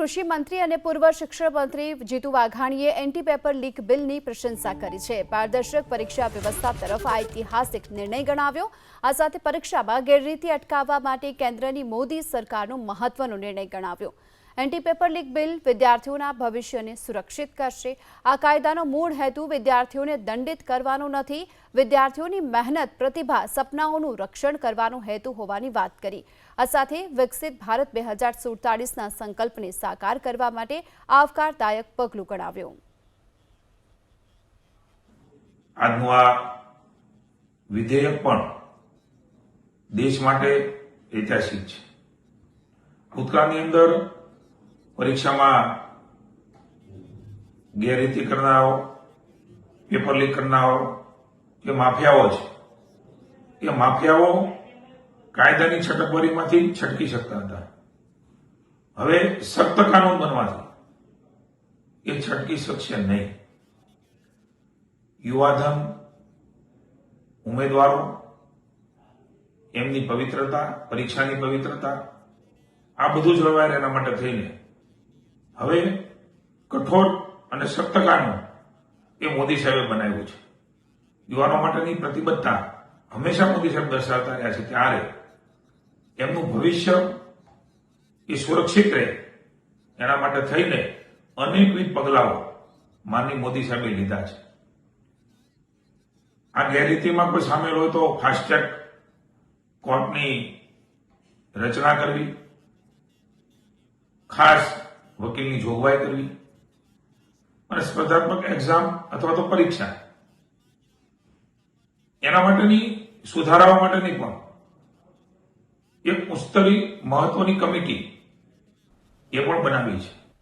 કૃષિ મંત્રી અને પૂર્વ શિક્ષણ મંત્રી જીતુ વાઘાણીએ એન્ટી પેપર લીક બિલની પ્રશંસા કરી છે. પારદર્શક પરીક્ષા વ્યવસ્થા તરફ આ ઐતિહાસિક નિર્ણય ગણાવ્યો. આ સાથે પરીક્ષામાં ગેરરીતિ અટકાવવા માટે કેન્દ્રની મોદી સરકારનો મહત્વનો નિર્ણય ગણાવ્યો. એન્ટી પેપર લીક બિલ વિદ્યાર્થીઓના ભવિષ્યને સુરક્ષિત કરશે. આ કાયદાનો મૂળ હેતુ વિદ્યાર્થીઓને દંડિત કરવાનો નથી, વિદ્યાર્થીઓની મહેનત, પ્રતિભા, સપનાઓનું રક્ષણ કરવાનો હેતુ હોવાની વાત કરી. આ સાથે વિકસિત ભારત 2047ના સંકલ્પને સાકાર કરવા માટે આવકારદાયક પગલું ગણાવ્યું. આજનું આ વિધેયક પણ દેશ માટે ઐતિહાસિક છે. ભૂતકાળની અંદર પરીક્ષામાં ગેરરીતિ કરનારો, પેપર લીક કરનારો કે માફિયાઓ છે, એ માફિયાઓ કાયદાની છટકબારીમાંથી છટકી શકતા હતા. હવે સખ્ત કાનૂન બનવાથી એ છટકી શકશે નહીં. યુવાધન, ઉમેદવારો, એમની પવિત્રતા, પરીક્ષાની પવિત્રતા, આ બધું જ જળવાય એના માટે થઈને હવે કઠોર અને સખ્ત કાનૂન એ મોદી સાહેબે બનાવ્યું છે. યુવાનો માટેની પ્રતિબદ્ધતા હંમેશા મોદી સાહેબ દર્શાવતા રહ્યા છે. ત્યારે એમનું ભવિષ્ય એ સુરક્ષિત રહે એના માટે થઈને અનેકવિધ પગલાઓ માનનીય મોદી સાહેબે લીધા છે. આ ગેરરીતિમાં કોઈ સામેલ હોય તો ફાસ્ટ ટ્રેક કોર્ટની રચના કરવી, ખાસ વકીલની જોગવાઈ કરવી અને સ્પર્ધાત્મક એક્ઝામ અથવા તો પરીક્ષા એના માટેની સુધારાઓ માટેની પણ એક મુસ્તરી મહત્વની કમિટી એ પણ બનાવી છે.